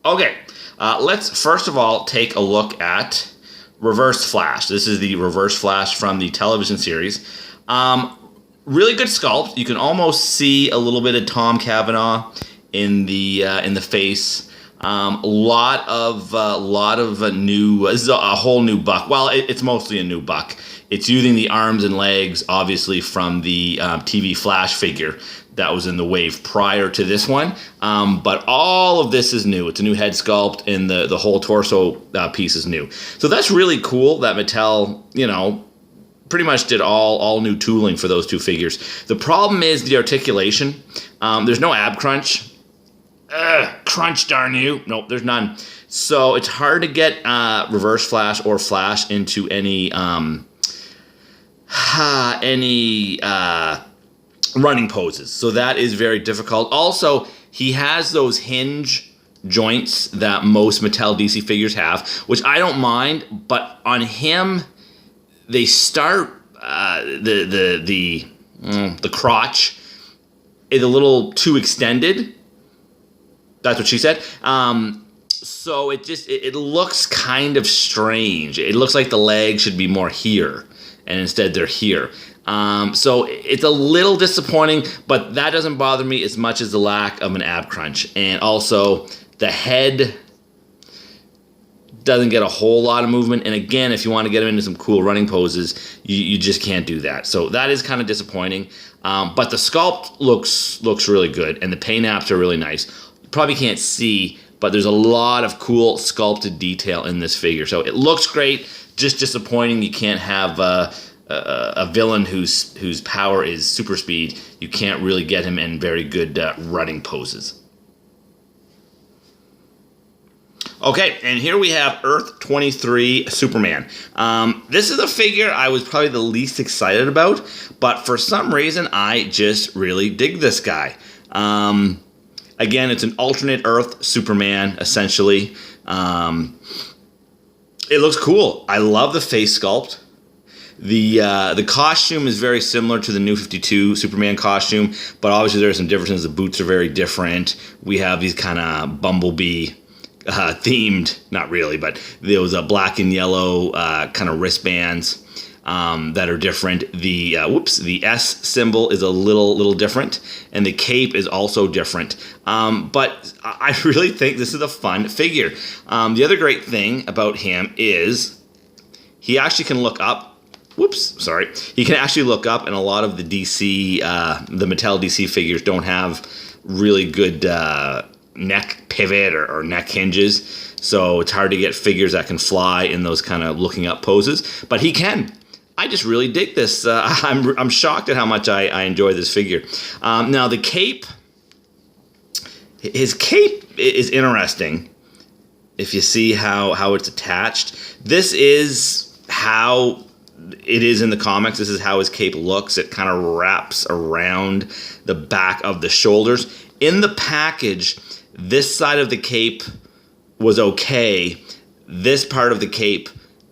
Okay, let's first of all take a look at Reverse Flash. This is the Reverse Flash from the television series. Really good sculpt. You can almost see a little bit of Tom Cavanaugh in the face. A lot of new. This is a whole new buck. Well, it's mostly a new buck. It's using the arms and legs, obviously, from the TV Flash figure that was in the wave prior to this one. But all of this is new. It's a new head sculpt, and the whole torso piece is new. So that's really cool that Mattel, pretty much did all new tooling for those two figures. The problem is the articulation. There's no ab crunch. Crunch, darn you. Nope, there's none. So it's hard to get Reverse Flash or Flash into any running poses. So that is very difficult. Also, he has those hinge joints that most Mattel DC figures have, which I don't mind, but on him, they start the crotch is a little too extended. That's what she said. So it looks kind of strange. It looks like the legs should be more here, and instead they're here. So it's a little disappointing, but that doesn't bother me as much as the lack of an ab crunch. And also, the head doesn't get a whole lot of movement. And again, if you want to get him into some cool running poses, you just can't do that. So that is kind of disappointing. But the sculpt looks really good, and the paint apps are really nice. You probably can't see, but there's a lot of cool sculpted detail in this figure. So it looks great, just disappointing you can't have a villain whose power is super speed. You can't really get him in very good running poses. Okay, and here we have Earth 23 Superman. This is a figure I was probably the least excited about, but for some reason I just really dig this guy. Again, it's an alternate Earth Superman, essentially. It looks cool. I love the face sculpt. The costume is very similar to the New 52 Superman costume, but obviously there are some differences. The boots are very different. We have these kind of Bumblebee themed, not really, but those black and yellow kind of wristbands that are different. The S symbol is a little different, and the cape is also different. But I really think this is a fun figure. The other great thing about him is he actually can look up. He can actually look up, and a lot of the DC, the Mattel DC figures don't have really good neck pivot or neck hinges, so it's hard to get figures that can fly in those kind of looking up poses, but he can. I just really dig this. I'm shocked at how much I enjoy this figure. Now the cape, his cape is interesting. If you see how it's attached, this is how it is in the comics. This is how his cape looks. It kind of wraps around the back of the shoulders. In the package, this side of the cape was okay. This part of the cape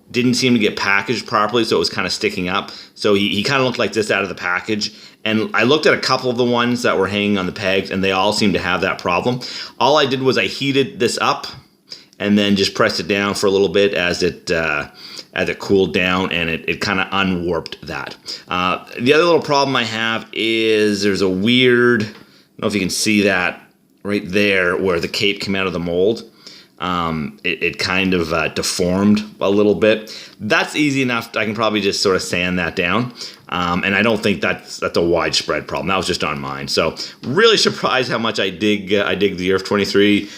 didn't seem to get packaged properly, so it was kind of sticking up. So he kind of looked like this out of the package. And I looked at a couple of the ones that were hanging on the pegs, and they all seemed to have that problem. All I did was I heated this up and then just pressed it down for a little bit as it cooled down, and it kind of unwarped that. The other little problem I have is there's a weird, I don't know if you can see that right there where the cape came out of the mold. It kind of deformed a little bit. That's easy enough. I can probably just sort of sand that down. And I don't think that's a widespread problem. That was just on mine. So really surprised how much I dig the Earth 23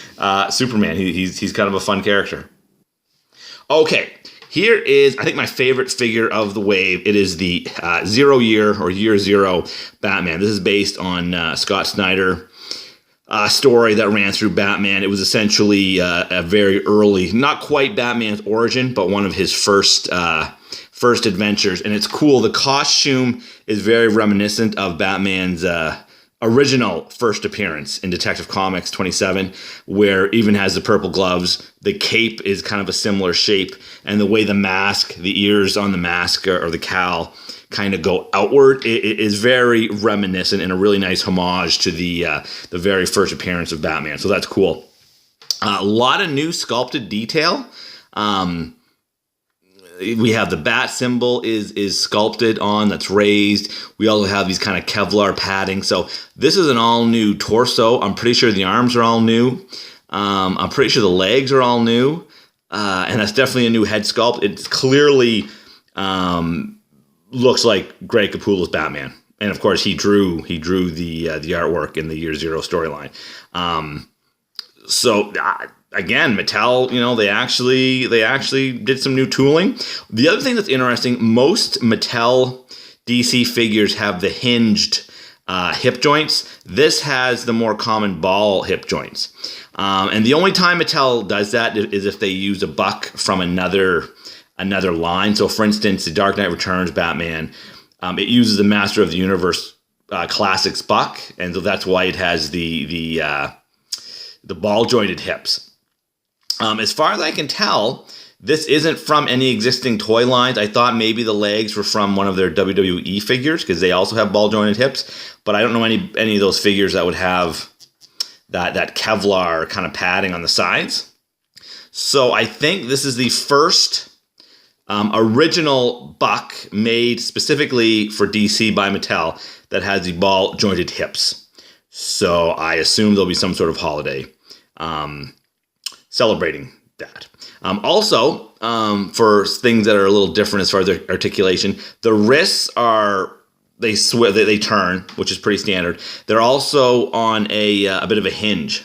Superman. He's kind of a fun character. Okay, here is, I think, my favorite figure of the wave. It is the Year Zero Batman. This is based on Scott Snyder story that ran through Batman. It was essentially a very early, not quite Batman's origin, but one of his first adventures. And it's cool. The costume is very reminiscent of Batman's original first appearance in Detective Comics 27, where it even has the purple gloves. The cape is kind of a similar shape, and the way the mask, the ears on the mask or the cowl kind of go outward, it is very reminiscent and a really nice homage to the very first appearance of Batman. So that's cool. A lot of new sculpted detail. We have the bat symbol is sculpted on, that's raised. We also have these kind of Kevlar padding. So this is an all new torso. I'm pretty sure the arms are all new. I'm pretty sure the legs are all new. And that's definitely a new head sculpt. It clearly looks like Greg Capullo's Batman. And of course he drew the artwork in the Year Zero storyline. Again, Mattel, they actually did some new tooling. The other thing that's interesting, most Mattel DC figures have the hinged hip joints. This has the more common ball hip joints. And the only time Mattel does that is if they use a buck from another line. So for instance, the Dark Knight Returns Batman, it uses the Master of the Universe Classics buck, and so that's why it has the ball jointed hips. As far as I can tell, this isn't from any existing toy lines. I thought maybe the legs were from one of their WWE figures because they also have ball jointed hips, but I don't know any of those figures that would have that Kevlar kind of padding on the sides. So I think this is the first original buck made specifically for DC by Mattel that has the ball jointed hips. So I assume there'll be some sort of holiday celebrating that. Also, for things that are a little different as far as their articulation, the wrists they turn, which is pretty standard. They're also on a bit of a hinge,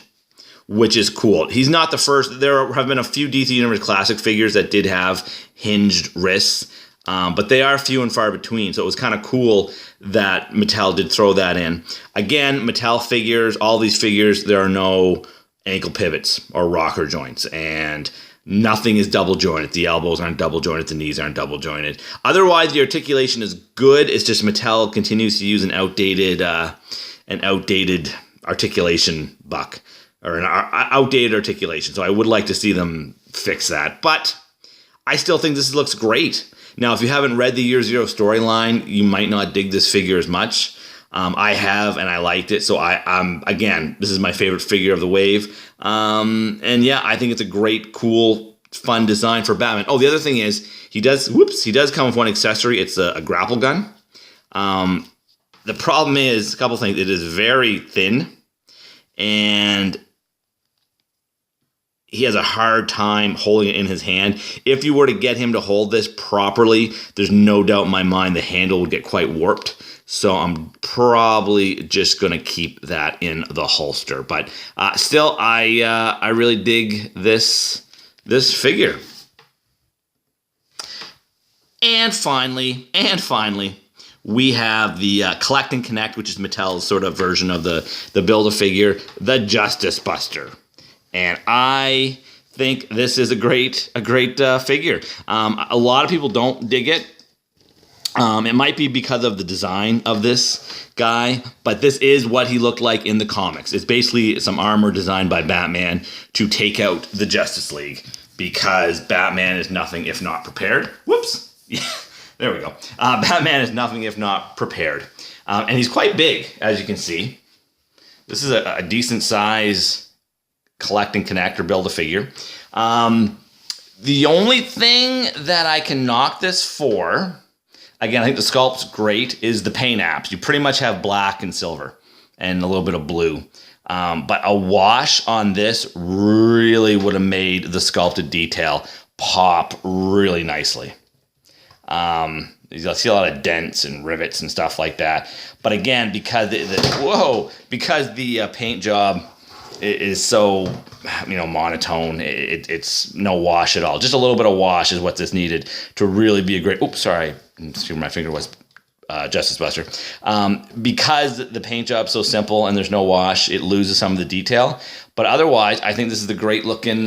which is cool. He's not the first. There have been a few DC Universe Classic figures that did have hinged wrists, but they are few and far between. So it was kind of cool that Mattel did throw that in. Again, Mattel figures, all these figures, there are no ankle pivots or rocker joints, and nothing is double jointed. The elbows aren't double jointed. The knees aren't double jointed. Otherwise, the articulation is good. It's just Mattel continues to use an outdated articulation buck, or an outdated articulation. So I would like to see them fix that. But I still think this looks great. Now, if you haven't read the Year Zero storyline, you might not dig this figure as much. I have, and I liked it. So again, this is my favorite figure of the wave. And yeah, I think it's a great, cool, fun design for Batman. Oh, the other thing is he does come with one accessory. It's a grapple gun. The problem is a couple things. It is very thin, and he has a hard time holding it in his hand. If you were to get him to hold this properly, there's no doubt in my mind the handle would get quite warped. So I'm probably just going to keep that in the holster. But still, I really dig this figure. And finally, we have the Collect and Connect, which is Mattel's sort of version of the Build-A-Figure, the Justice Buster. And I think this is a great figure. A lot of people don't dig it. It might be because of the design of this guy, but this is what he looked like in the comics. It's basically some armor designed by Batman to take out the Justice League, because Batman is nothing if not prepared. Whoops. Yeah, there we go. Batman is nothing if not prepared. And he's quite big, as you can see. This is a decent size Collect and Connect or Build-A-Figure. The only thing that I can knock this for, again, I think the sculpt's great, is the paint apps. You pretty much have black and silver and a little bit of blue. But a wash on this really would have made the sculpted detail pop really nicely. You'll see a lot of dents and rivets and stuff like that. But again, because the paint job is so monotone, it's no wash at all. Just a little bit of wash is what this needed to really be a great. Oops, sorry, see where my finger was. Justice Buster. Because the paint job's so simple and there's no wash, it loses some of the detail. But otherwise, I think this is a great looking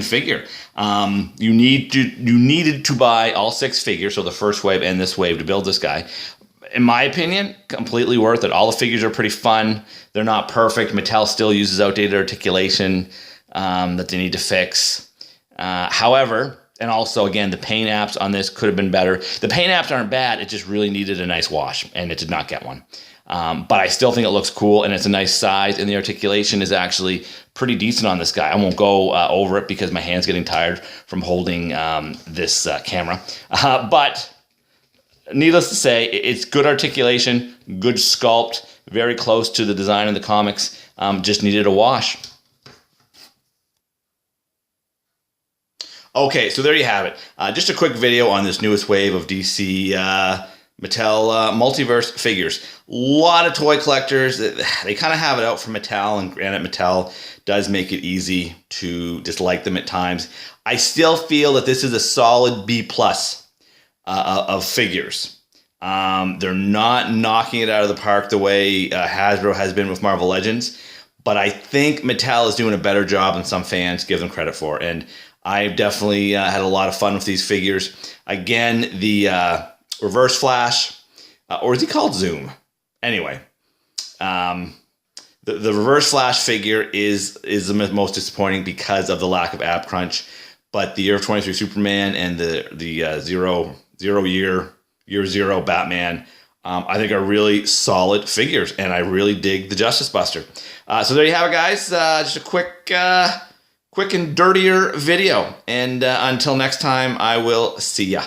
figure. You needed to buy all 6 figures, so the first wave and this wave, to build this guy. In my opinion, completely worth it. All the figures are pretty fun. They're not perfect. Mattel still uses outdated articulation that they need to fix. However, and also, again, the paint apps on this could have been better. The paint apps aren't bad. It just really needed a nice wash, and it did not get one. But I still think it looks cool, and it's a nice size, and the articulation is actually pretty decent on this guy. I won't go over it because my hand's getting tired from holding this camera. But needless to say, it's good articulation, good sculpt, very close to the design in the comics. Just needed a wash. Okay, so there you have it. Just a quick video on this newest wave of DC Mattel Multiverse figures. A lot of toy collectors, they kind of have it out for Mattel, and granted Mattel does make it easy to dislike them at times. I still feel that this is a solid B+ of figures. They're not knocking it out of the park the way Hasbro has been with Marvel Legends, but I think Mattel is doing a better job than some fans give them credit for, and I definitely had a lot of fun with these figures. Again, the Reverse Flash, or is he called Zoom? Anyway, the Reverse Flash figure is the most disappointing because of the lack of ab crunch, but the Year 23 Superman and the Year Zero Batman, I think are really solid figures, and I really dig the Justice Buster. So there you have it, guys. Just a quick and dirtier video, and until next time, I will see ya.